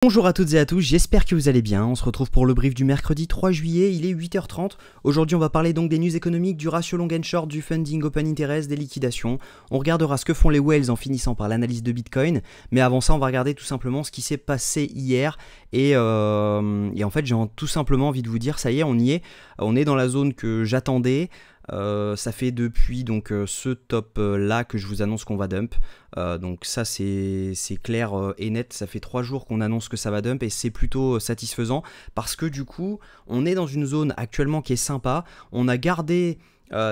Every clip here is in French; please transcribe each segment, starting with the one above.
Bonjour à toutes et à tous, j'espère que vous allez bien. On se retrouve pour le brief du mercredi 3 juillet, il est 8h30. Aujourd'hui on va parler donc des news économiques, du ratio long and short, du funding open interest, des liquidations. On regardera ce que font les whales en finissant par l'analyse de Bitcoin. Mais avant ça on va regarder tout simplement ce qui s'est passé hier. Et en fait j'ai tout simplement envie de vous dire, ça y est, on y est. On est dans la zone que j'attendais. Ça fait depuis donc ce top là que je vous annonce qu'on va dump. Donc ça c'est clair et net, ça fait 3 jours qu'on annonce que ça va dump et c'est plutôt satisfaisant parce que du coup on est dans une zone actuellement qui est sympa. On a gardé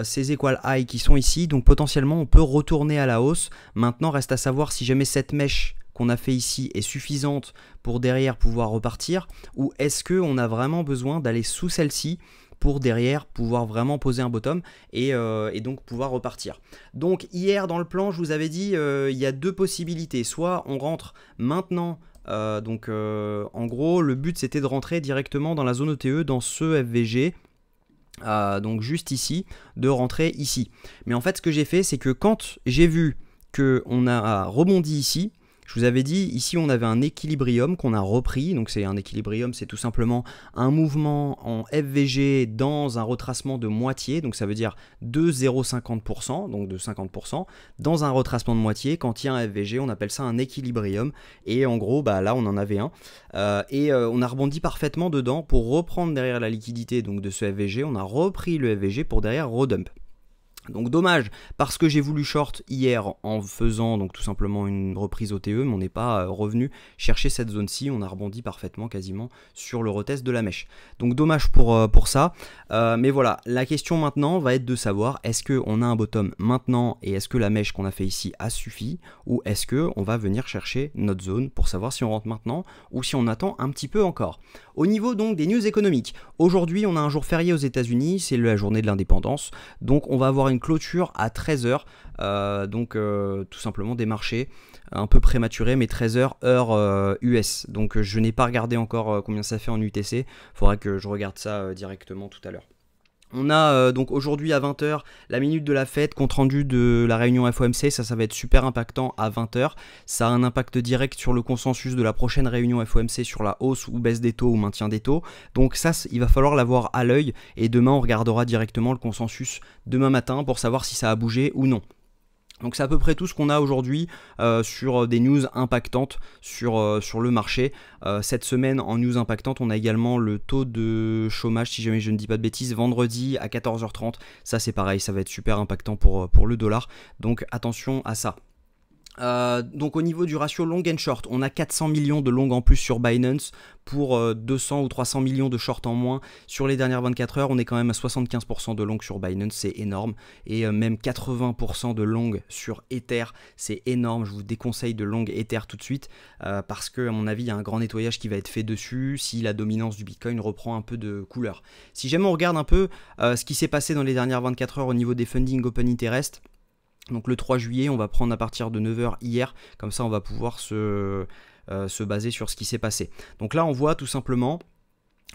ces equal high qui sont ici, donc potentiellement on peut retourner à la hausse. Maintenant reste à savoir si jamais cette mèche qu'on a fait ici est suffisante pour derrière pouvoir repartir, ou est-ce qu'on a vraiment besoin d'aller sous celle-ci pour derrière pouvoir vraiment poser un bottom et donc pouvoir repartir. Donc hier dans le plan je vous avais dit il y a deux possibilités, soit on rentre maintenant, en gros le but c'était de rentrer directement dans la zone ETE, dans ce FVG, donc juste ici, de rentrer ici. Mais en fait ce que j'ai fait c'est que quand j'ai vu qu'on a rebondi ici, je vous avais dit, ici on avait un équilibrium qu'on a repris, donc c'est un équilibrium, c'est tout simplement un mouvement en FVG dans un retracement de moitié, donc ça veut dire de 0,50%, donc de 50%, dans un retracement de moitié. Quand il y a un FVG, on appelle ça un équilibrium, et en gros, bah là on en avait un, on a rebondi parfaitement dedans pour reprendre derrière la liquidité donc de ce FVG, on a repris le FVG pour derrière redump. Donc dommage parce que j'ai voulu short hier en faisant donc tout simplement une reprise OTE, mais on n'est pas revenu chercher cette zone-ci, on a rebondi parfaitement quasiment sur le retest de la mèche. Donc dommage pour ça, mais voilà, la question maintenant va être de savoir est-ce qu'on a un bottom maintenant et est-ce que la mèche qu'on a fait ici a suffi, ou est-ce qu'on va venir chercher notre zone pour savoir si on rentre maintenant ou si on attend un petit peu encore. Au niveau donc des news économiques, aujourd'hui on a un jour férié aux États-Unis, c'est la journée de l'indépendance, donc on va avoir une clôture à 13h, tout simplement des marchés un peu prématurés, mais 13h heure US, donc je n'ai pas regardé encore combien ça fait en UTC, faudra que je regarde ça directement tout à l'heure. On a donc aujourd'hui à 20h la minute de la fête, compte rendu de la réunion FOMC, ça va être super impactant à 20h, ça a un impact direct sur le consensus de la prochaine réunion FOMC sur la hausse ou baisse des taux ou maintien des taux, donc ça il va falloir l'avoir à l'œil et demain on regardera directement le consensus demain matin pour savoir si ça a bougé ou non. Donc c'est à peu près tout ce qu'on a aujourd'hui sur des news impactantes sur le marché. Cette semaine en news impactantes, on a également le taux de chômage, si jamais je ne dis pas de bêtises, vendredi à 14h30. Ça c'est pareil, ça va être super impactant pour le dollar. Donc attention à ça. Donc au niveau du ratio long and short, on a 400 millions de long en plus sur Binance pour 200 ou 300 millions de short en moins sur les dernières 24 heures. On est quand même à 75% de long sur Binance, c'est énorme, et même 80% de long sur Ether, c'est énorme. Je vous déconseille de long Ether tout de suite parce que à mon avis il y a un grand nettoyage qui va être fait dessus si la dominance du Bitcoin reprend un peu de couleur. Si jamais on regarde un peu ce qui s'est passé dans les dernières 24 heures au niveau des funding open interest, donc le 3 juillet, on va prendre à partir de 9h hier, comme ça on va pouvoir se baser sur ce qui s'est passé. Donc là on voit tout simplement,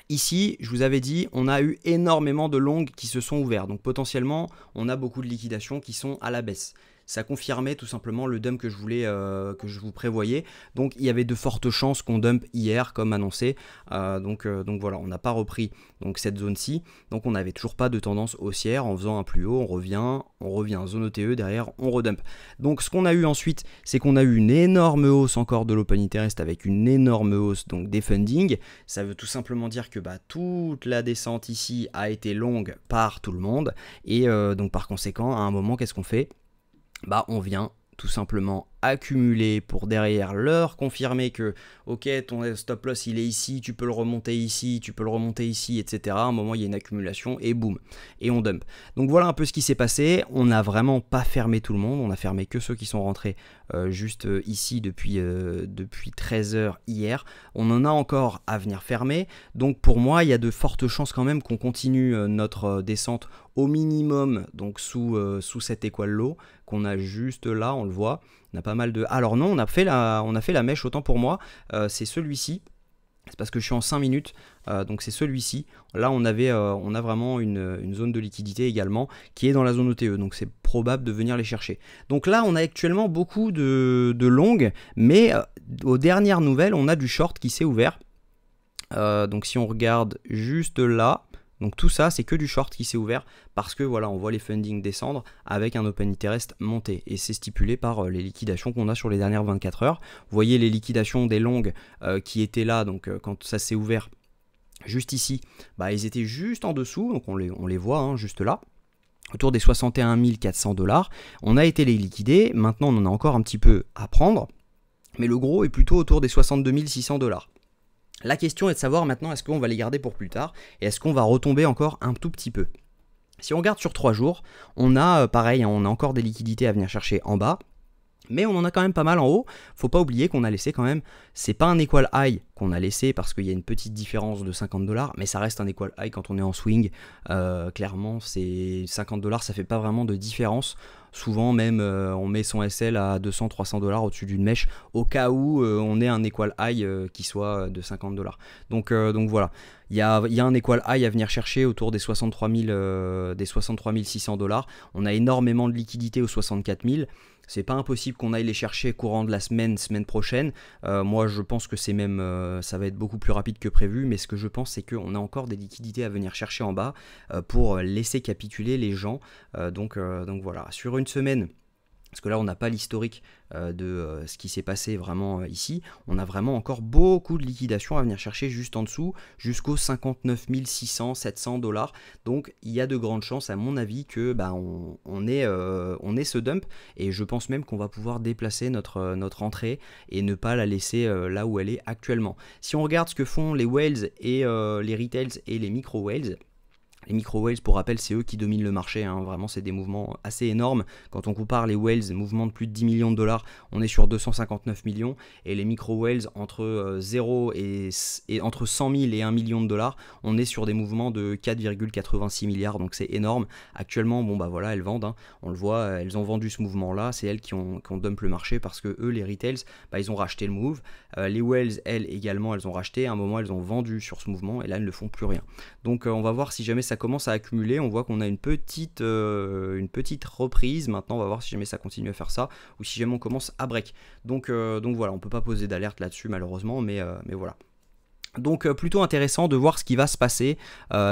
ici je vous avais dit, on a eu énormément de longs qui se sont ouverts, donc potentiellement on a beaucoup de liquidations qui sont à la baisse. Ça confirmait tout simplement le dump que je vous prévoyais. Donc il y avait de fortes chances qu'on dump hier comme annoncé. Donc voilà, on n'a pas repris donc cette zone-ci. Donc on n'avait toujours pas de tendance haussière. En faisant un plus haut, on revient en zone ETE, derrière on redump. Donc ce qu'on a eu ensuite, c'est qu'on a eu une énorme hausse encore de l'open interest avec une énorme hausse donc des funding. Ça veut tout simplement dire que toute la descente ici a été longue par tout le monde. Et donc par conséquent, à un moment, qu'est-ce qu'on fait ? On vient tout simplement accumuler pour derrière leur confirmer que ok, ton stop loss il est ici, tu peux le remonter ici, tu peux le remonter ici, etc. À un moment il y a une accumulation et boum, et on dump. Donc voilà un peu ce qui s'est passé. On n'a vraiment pas fermé tout le monde, on a fermé que ceux qui sont rentrés juste ici depuis 13h hier. On en a encore à venir fermer, donc pour moi il y a de fortes chances quand même qu'on continue notre descente au minimum donc sous cet équal low qu'on a juste là, on le voit. On a pas mal de... Alors non, on a fait la mèche, autant pour moi, c'est celui-ci. c'est parce que je suis en 5 minutes, donc c'est celui-ci. Là on a vraiment une zone de liquidité également qui est dans la zone OTE, donc c'est probable de venir les chercher. Donc là on a actuellement beaucoup de longues, mais aux dernières nouvelles on a du short qui s'est ouvert. Donc si on regarde juste là, donc tout ça c'est que du short qui s'est ouvert parce que voilà, on voit les fundings descendre avec un open interest monter et c'est stipulé par les liquidations qu'on a sur les dernières 24 heures. Vous voyez les liquidations des longues qui étaient là, donc quand ça s'est ouvert juste ici, bah, ils étaient juste en dessous, donc on les voit hein, juste là, autour des 61 400 $. On a été les liquider, maintenant on en a encore un petit peu à prendre, mais le gros est plutôt autour des 62 600 $. La question est de savoir maintenant est-ce qu'on va les garder pour plus tard et est-ce qu'on va retomber encore un tout petit peu. Si on regarde sur 3 jours, on a pareil, on a encore des liquidités à venir chercher en bas. Mais on en a quand même pas mal en haut. Faut pas oublier qu'on a laissé quand même, c'est pas un equal high qu'on a laissé parce qu'il y a une petite différence de 50 $, mais ça reste un equal high quand on est en swing. Clairement, c'est 50 $, ça fait pas vraiment de différence. Souvent même on met son SL à 200-300 $ au-dessus d'une mèche au cas où on ait un equal high qui soit de 50 $. Donc voilà, il y a un equal high à venir chercher autour des 63 600 $. On a énormément de liquidités aux 64 000. C'est pas impossible qu'on aille les chercher courant de la semaine prochaine. Moi je pense que c'est même ça va être beaucoup plus rapide que prévu, mais ce que je pense c'est qu'on a encore des liquidités à venir chercher en bas pour laisser capituler les gens. Donc voilà, sur une semaine, parce que là on n'a pas l'historique de ce qui s'est passé vraiment ici, on a vraiment encore beaucoup de liquidations à venir chercher juste en dessous, jusqu'aux 59 600, 700 $. Donc il y a de grandes chances à mon avis que bah, on ait ce dump, et je pense même qu'on va pouvoir déplacer notre entrée et ne pas la laisser là où elle est actuellement. Si on regarde ce que font les whales et les retails et les micro whales, les micro-whales, pour rappel, c'est eux qui dominent le marché, hein. Vraiment c'est des mouvements assez énormes. Quand on compare les whales, mouvements de plus de 10 millions de dollars, on est sur 259 millions, et les micro-whales entre 0 et entre 100 000 et 1 million de dollars, on est sur des mouvements de 4,86 milliards, donc c'est énorme. Actuellement, bon bah voilà, elles vendent, hein. On le voit, elles ont vendu ce mouvement-là, c'est elles qui ont dump le marché parce que eux, les retails, bah, ils ont racheté le move. Les whales, elles également, elles ont racheté, à un moment elles ont vendu sur ce mouvement, et là elles ne font plus rien. Donc on va voir si jamais ça commence à accumuler, on voit qu'on a une petite reprise. Maintenant on va voir si jamais ça continue à faire ça ou si jamais on commence à break. Donc voilà, on peut pas poser d'alerte là-dessus malheureusement, mais voilà. Donc plutôt intéressant de voir ce qui va se passer,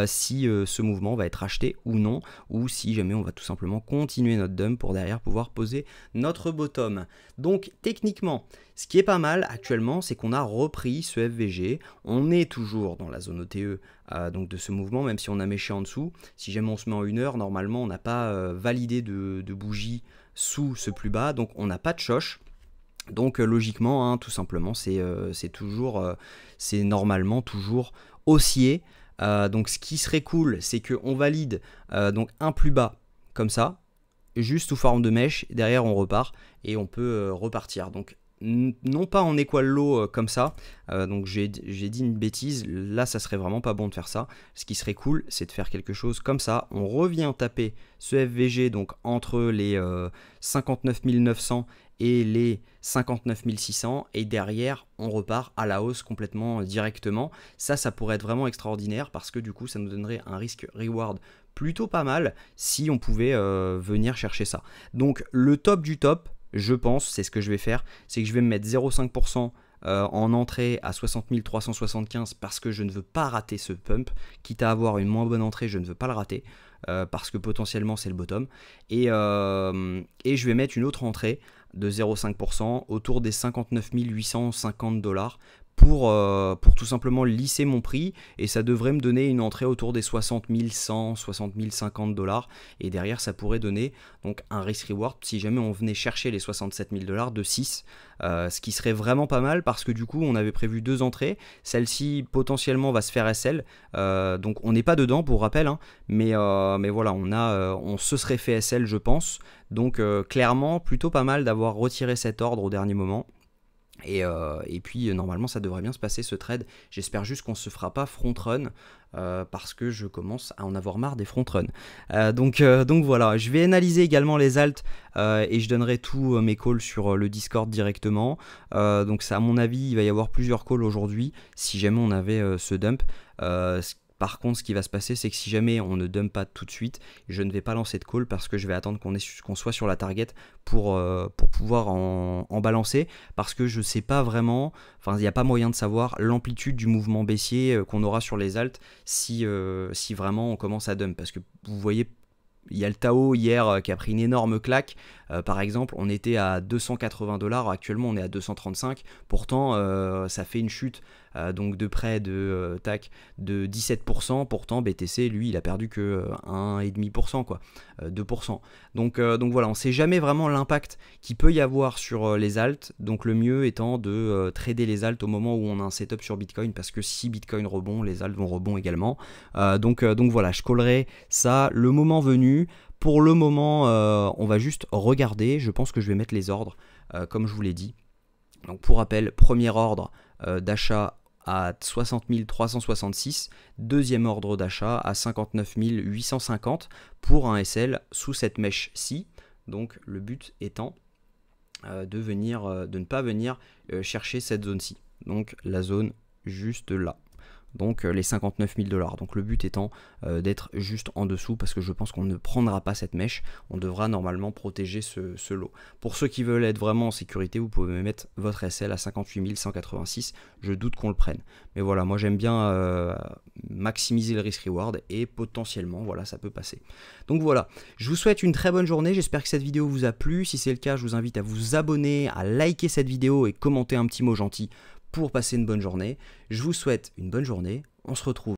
si ce mouvement va être acheté ou non, ou si jamais on va tout simplement continuer notre dump pour derrière pouvoir poser notre bottom. Donc techniquement, ce qui est pas mal actuellement, c'est qu'on a repris ce FVG, on est toujours dans la zone OTE donc de ce mouvement, même si on a méché en dessous. Si jamais on se met en 1 heure, normalement on n'a pas validé de bougie sous ce plus bas, donc on n'a pas de choche. Donc logiquement, hein, tout simplement, c'est normalement toujours haussier. Donc ce qui serait cool, c'est qu'on valide donc un plus bas comme ça, juste sous forme de mèche. Derrière, on repart et on peut repartir. Donc non pas en equal low comme ça, donc j'ai dit une bêtise, là ça serait vraiment pas bon de faire ça. Ce qui serait cool, c'est de faire quelque chose comme ça, on revient taper ce FVG donc entre les 59 900 et les 59 600, et derrière on repart à la hausse complètement directement. Ça pourrait être vraiment extraordinaire parce que du coup ça nous donnerait un risque reward plutôt pas mal si on pouvait venir chercher ça. Donc le top du top, je pense, c'est ce que je vais faire, c'est que je vais me mettre 0,5% en entrée à 60 375 parce que je ne veux pas rater ce pump, quitte à avoir une moins bonne entrée, je ne veux pas le rater parce que potentiellement c'est le bottom, et je vais mettre une autre entrée de 0,5% autour des 59 850 $ pour tout simplement lisser mon prix, et ça devrait me donner une entrée autour des 60 100, 60 050 $, et derrière ça pourrait donner donc un risk reward si jamais on venait chercher les 67 000 $ de 6, ce qui serait vraiment pas mal parce que du coup on avait prévu 2 entrées, celle-ci potentiellement va se faire SL, donc on n'est pas dedans pour rappel, hein, mais voilà, on se serait fait SL je pense, donc clairement plutôt pas mal d'avoir retiré cet ordre au dernier moment. Et puis normalement ça devrait bien se passer ce trade. J'espère juste qu'on se fera pas front run parce que je commence à en avoir marre des front run. Donc voilà, je vais analyser également les alts et je donnerai tous mes calls sur le Discord directement. Donc ça, à mon avis il va y avoir plusieurs calls aujourd'hui si jamais on avait ce dump. Par contre, ce qui va se passer, c'est que si jamais on ne dump pas tout de suite, je ne vais pas lancer de call parce que je vais attendre qu'on soit sur la target pour pouvoir en balancer. Parce que je ne sais pas vraiment, enfin, il n'y a pas moyen de savoir l'amplitude du mouvement baissier qu'on aura sur les alts si vraiment on commence à dump. Parce que vous voyez, il y a le Tao hier qui a pris une énorme claque. Par exemple, on était à 280 $, actuellement on est à 235. Pourtant, ça fait une chute donc de près de 17%. Pourtant, BTC, lui, il a perdu que 1,5%, quoi, 2%. Donc voilà, on ne sait jamais vraiment l'impact qu'il peut y avoir sur les alts. Donc le mieux étant de trader les alts au moment où on a un setup sur Bitcoin, parce que si Bitcoin rebond, les alts vont rebond également. Donc voilà, je callerai ça le moment venu. Pour le moment, on va juste regarder. Je pense que je vais mettre les ordres, comme je vous l'ai dit. Donc pour rappel, premier ordre d'achat à 60 366, deuxième ordre d'achat à 59 850 pour un SL sous cette mèche-ci. Donc le but étant de ne pas venir chercher cette zone-ci. Donc la zone juste là. Donc les 59 000 $. Donc le but étant d'être juste en dessous parce que je pense qu'on ne prendra pas cette mèche. On devra normalement protéger ce lot. Pour ceux qui veulent être vraiment en sécurité, vous pouvez mettre votre SL à 58 186. Je doute qu'on le prenne. Mais voilà, moi j'aime bien maximiser le risk-reward et potentiellement, voilà, ça peut passer. Donc voilà, je vous souhaite une très bonne journée. J'espère que cette vidéo vous a plu. Si c'est le cas, je vous invite à vous abonner, à liker cette vidéo et commenter un petit mot gentil pour passer une bonne journée. Je vous souhaite une bonne journée. On se retrouve